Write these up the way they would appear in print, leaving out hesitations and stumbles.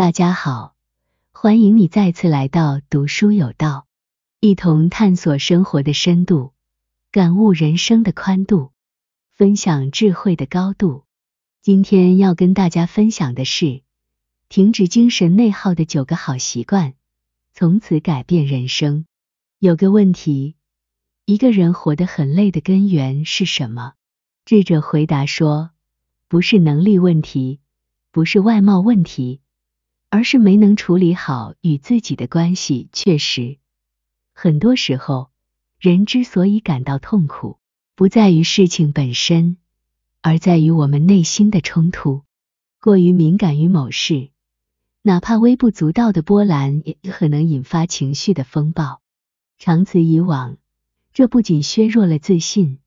大家好，欢迎你再次来到读书有道，一同探索生活的深度，感悟人生的宽度，分享智慧的高度。今天要跟大家分享的是，停止精神内耗的9个好习惯，从此改变人生。有个问题，一个人活得很累的根源是什么？智者回答说，不是能力问题，不是外貌问题，而是没能处理好与自己的关系。确实，很多时候，人之所以感到痛苦，不在于事情本身，而在于我们内心的冲突。过于敏感于某事，哪怕微不足道的波澜也可能引发情绪的风暴。长此以往，这不仅削弱了自信，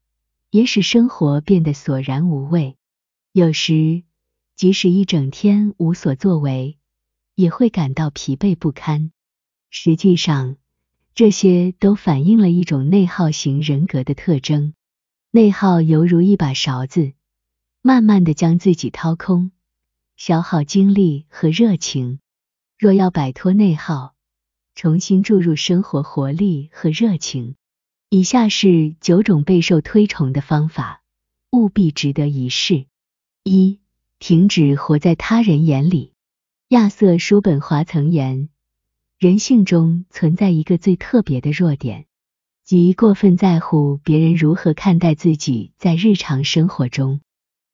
也使生活变得索然无味。有时，即使一整天无所作为，也会感到疲惫不堪。实际上，这些都反映了一种内耗型人格的特征。内耗犹如一把勺子，慢慢地将自己掏空，消耗精力和热情。若要摆脱内耗，重新注入生活活力和热情，以下是9种备受推崇的方法，务必值得一试。1. 停止活在他人眼里。亚瑟·叔本华曾言，人性中存在一个最特别的弱点，即过分在乎别人如何看待自己。在日常生活中，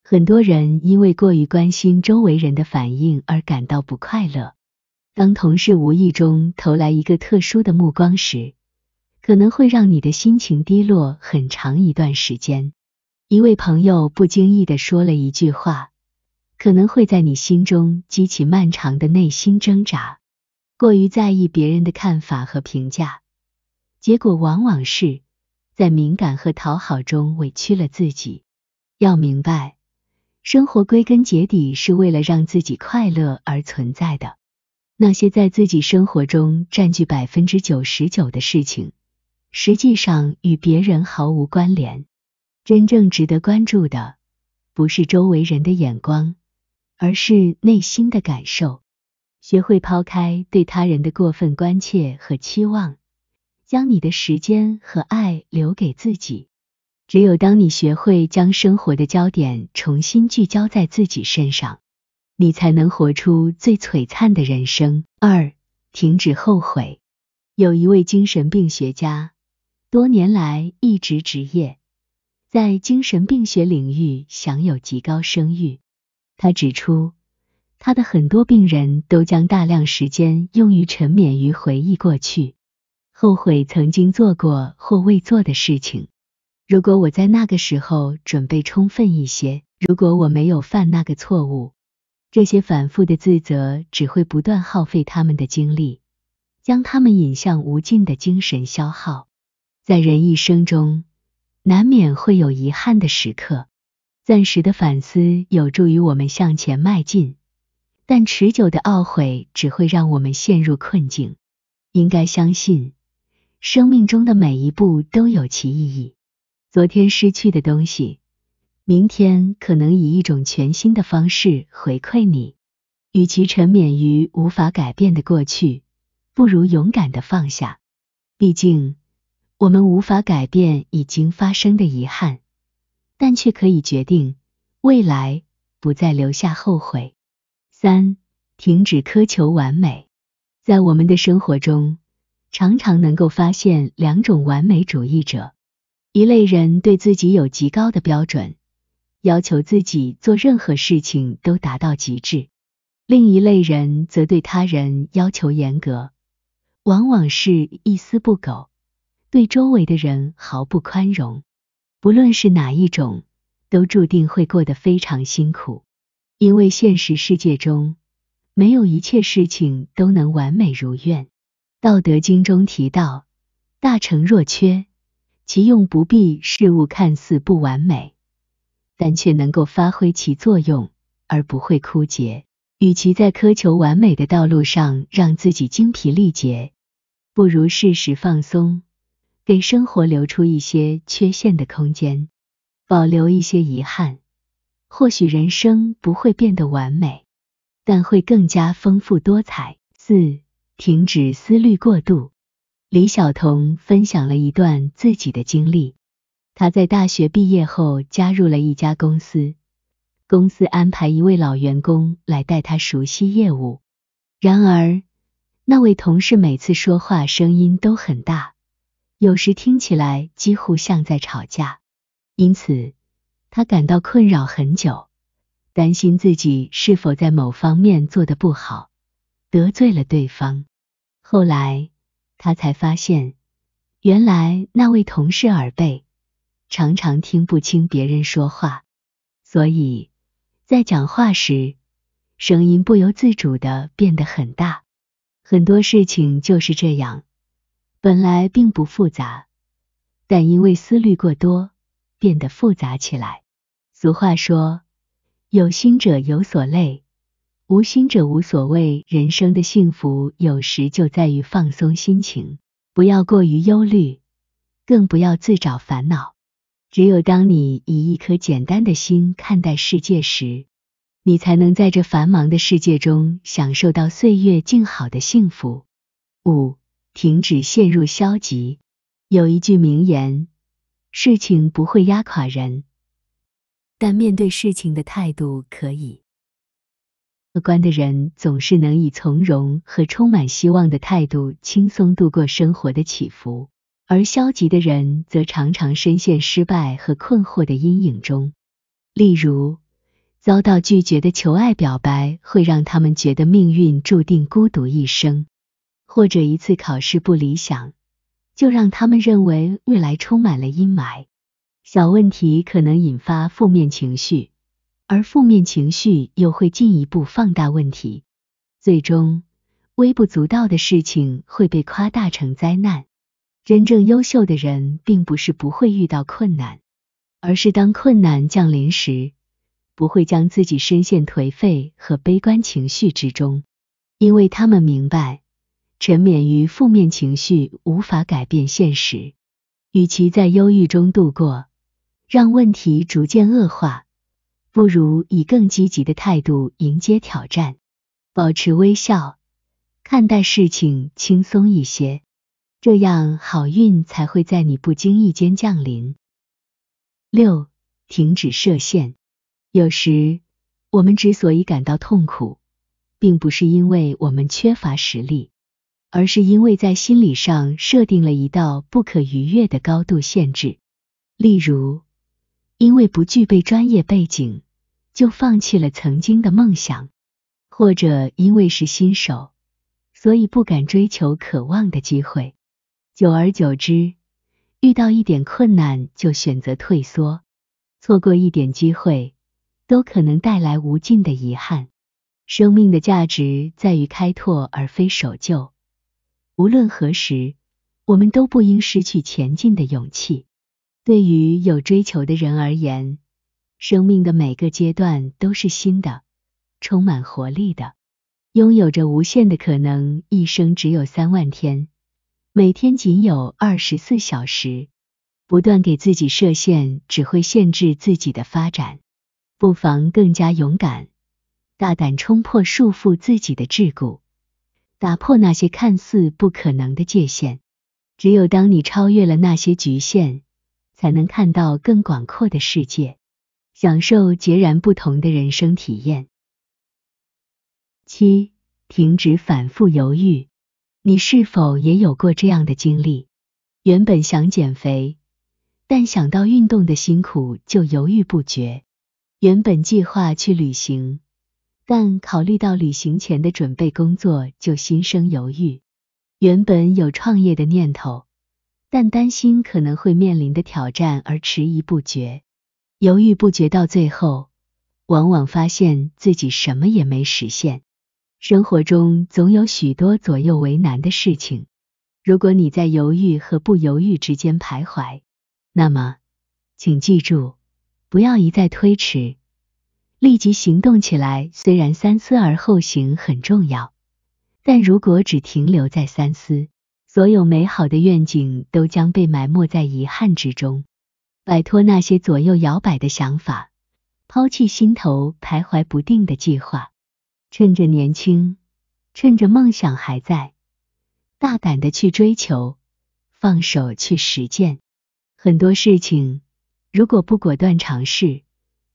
很多人因为过于关心周围人的反应而感到不快乐。当同事无意中投来一个特殊的目光时，可能会让你的心情低落很长一段时间。一位朋友不经意地说了一句话，可能会在你心中激起漫长的内心挣扎。过于在意别人的看法和评价，结果往往是在敏感和讨好中委屈了自己。要明白，生活归根结底是为了让自己快乐而存在的。那些在自己生活中占据99%的事情，实际上与别人毫无关联。真正值得关注的，不是周围人的眼光，而是内心的感受。学会抛开对他人的过分关切和期望，将你的时间和爱留给自己。只有当你学会将生活的焦点重新聚焦在自己身上，你才能活出最璀璨的人生。2. 停止后悔。有一位精神病学家，多年来一直执业，在精神病学领域享有极高声誉。他指出，他的很多病人都将大量时间用于沉湎于回忆过去，后悔曾经做过或未做的事情。如果我在那个时候准备充分一些，如果我没有犯那个错误，这些反复的自责只会不断耗费他们的精力，将他们引向无尽的精神消耗。在人一生中，难免会有遗憾的时刻，暂时的反思有助于我们向前迈进，但持久的懊悔只会让我们陷入困境。应该相信，生命中的每一步都有其意义。昨天失去的东西，明天可能以一种全新的方式回馈你。与其沉湎于无法改变的过去，不如勇敢地放下。毕竟，我们无法改变已经发生的遗憾，但却可以决定未来不再留下后悔。3. 停止苛求完美。在我们的生活中，常常能够发现2种完美主义者。一类人对自己有极高的标准，要求自己做任何事情都达到极致。另一类人则对他人要求严格，往往是一丝不苟，对周围的人毫不宽容。不论是哪一种，都注定会过得非常辛苦，因为现实世界中，没有一切事情都能完美如愿。道德经中提到，大成若缺，其用不弊。事物看似不完美，但却能够发挥其作用，而不会枯竭。与其在苛求完美的道路上让自己精疲力竭，不如适时放松，给生活留出一些缺陷的空间，保留一些遗憾，或许人生不会变得完美，但会更加丰富多彩。4. 停止思虑过度。李晓彤分享了一段自己的经历。他在大学毕业后加入了一家公司，公司安排一位老员工来带他熟悉业务。然而，那位同事每次说话声音都很大，有时听起来几乎像在吵架，因此他感到困扰很久，担心自己是否在某方面做得不好，得罪了对方。后来他才发现，原来那位同事耳背，常常听不清别人说话，所以在讲话时，声音不由自主地变得很大。很多事情就是这样，本来并不复杂，但因为思虑过多，变得复杂起来。俗话说，有心者有所累，无心者无所谓。人生的幸福有时就在于放松心情，不要过于忧虑，更不要自找烦恼。只有当你以一颗简单的心看待世界时，你才能在这繁忙的世界中享受到岁月静好的幸福。5. 停止陷入消极。有一句名言，事情不会压垮人，但面对事情的态度可以。乐观的人总是能以从容和充满希望的态度轻松度过生活的起伏，而消极的人则常常深陷失败和困惑的阴影中。例如，遭到拒绝的求爱表白会让他们觉得命运注定孤独一生，或者一次考试不理想，就让他们认为未来充满了阴霾。小问题可能引发负面情绪，而负面情绪又会进一步放大问题，最终微不足道的事情会被夸大成灾难。真正优秀的人并不是不会遇到困难，而是当困难降临时，不会将自己深陷颓废和悲观情绪之中，因为他们明白，沉湎于负面情绪无法改变现实。与其在忧郁中度过，让问题逐渐恶化，不如以更积极的态度迎接挑战，保持微笑，看待事情轻松一些，这样好运才会在你不经意间降临。6. 停止设限。有时，我们之所以感到痛苦，并不是因为我们缺乏实力，而是因为在心理上设定了一道不可逾越的高度限制。例如，因为不具备专业背景，就放弃了曾经的梦想，或者因为是新手，所以不敢追求渴望的机会。久而久之，遇到一点困难就选择退缩，错过一点机会，都可能带来无尽的遗憾。生命的价值在于开拓而非守旧。无论何时，我们都不应失去前进的勇气。对于有追求的人而言，生命的每个阶段都是新的，充满活力的，拥有着无限的可能。一生只有3万天，每天仅有24小时，不断给自己设限只会限制自己的发展。不妨更加勇敢，大胆冲破束缚自己的桎梏，打破那些看似不可能的界限。只有当你超越了那些局限，才能看到更广阔的世界，享受截然不同的人生体验。7. 停止反复犹豫。你是否也有过这样的经历？原本想减肥，但想到运动的辛苦就犹豫不决。原本计划去旅行，但考虑到旅行前的准备工作就心生犹豫。原本有创业的念头，但担心可能会面临的挑战而迟疑不决。犹豫不决到最后，往往发现自己什么也没实现。生活中总有许多左右为难的事情，如果你在犹豫和不犹豫之间徘徊，那么请记住，不要一再推迟，立即行动起来。虽然三思而后行很重要，但如果只停留在三思，所有美好的愿景都将被埋没在遗憾之中。摆脱那些左右摇摆的想法，抛弃心头徘徊不定的计划，趁着年轻，趁着梦想还在，大胆的去追求，放手去实践。很多事情，如果不果断尝试，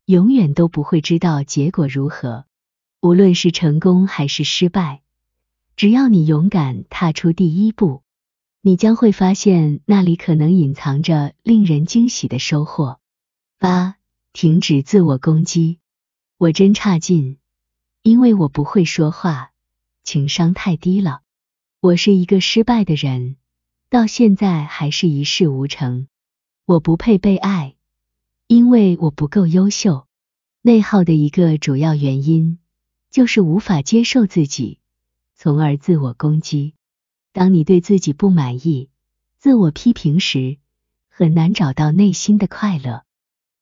永远都不会知道结果如何。无论是成功还是失败，只要你勇敢踏出第一步，你将会发现那里可能隐藏着令人惊喜的收获。8. 停止自我攻击。我真差劲，因为我不会说话，情商太低了。我是一个失败的人，到现在还是一事无成。我不配被爱，因为我不够优秀。内耗的一个主要原因，就是无法接受自己，从而自我攻击。当你对自己不满意、自我批评时，很难找到内心的快乐。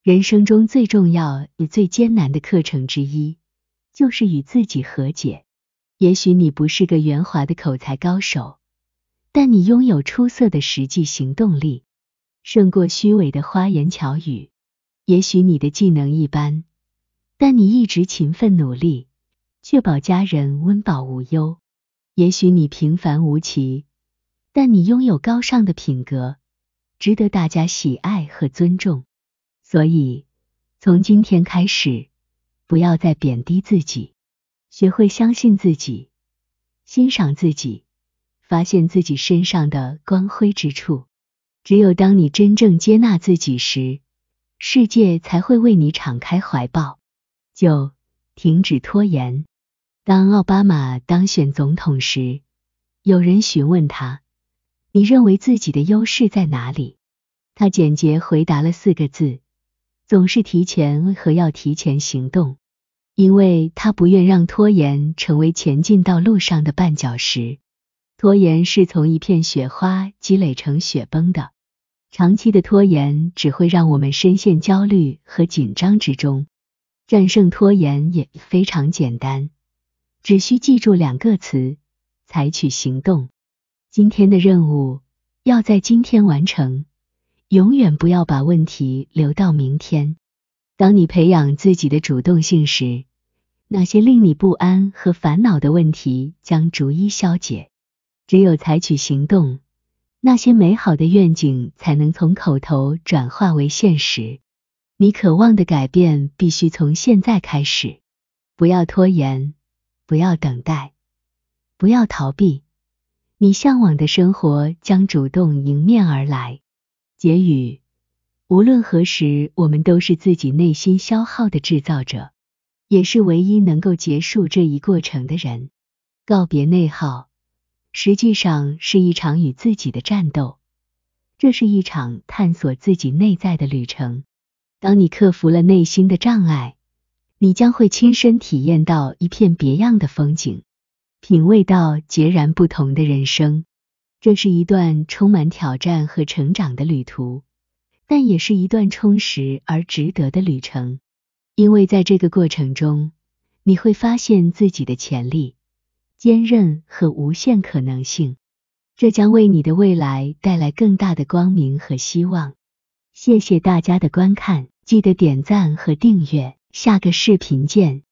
人生中最重要也最艰难的课程之一，就是与自己和解。也许你不是个圆滑的口才高手，但你拥有出色的实际行动力，胜过虚伪的花言巧语。也许你的技能一般，但你一直勤奋努力，确保家人温饱无忧。也许你平凡无奇，但你拥有高尚的品格，值得大家喜爱和尊重。所以，从今天开始，不要再贬低自己，学会相信自己，欣赏自己，发现自己身上的光辉之处。只有当你真正接纳自己时，世界才会为你敞开怀抱。9. 停止拖延。当奥巴马当选总统时，有人询问他，你认为自己的优势在哪里？他简洁回答了4个字，总是提前和要提前行动。因为他不愿让拖延成为前进道路上的绊脚石。拖延是从一片雪花积累成雪崩的，长期的拖延只会让我们深陷焦虑和紧张之中。战胜拖延也非常简单，只需记住2个词：采取行动。今天的任务要在今天完成，永远不要把问题留到明天。当你培养自己的主动性时，那些令你不安和烦恼的问题将逐一消解。只有采取行动，那些美好的愿景才能从口头转化为现实。你渴望的改变必须从现在开始。不要拖延，不要等待，不要逃避，你向往的生活将主动迎面而来。结语：无论何时，我们都是自己内心消耗的制造者，也是唯一能够结束这一过程的人。告别内耗，实际上是一场与自己的战斗，这是一场探索自己内在的旅程。当你克服了内心的障碍，你将会亲身体验到一片别样的风景，品味到截然不同的人生。这是一段充满挑战和成长的旅途，但也是一段充实而值得的旅程。因为在这个过程中，你会发现自己的潜力、坚韧和无限可能性，这将为你的未来带来更大的光明和希望。谢谢大家的观看，记得点赞和订阅，下个视频见。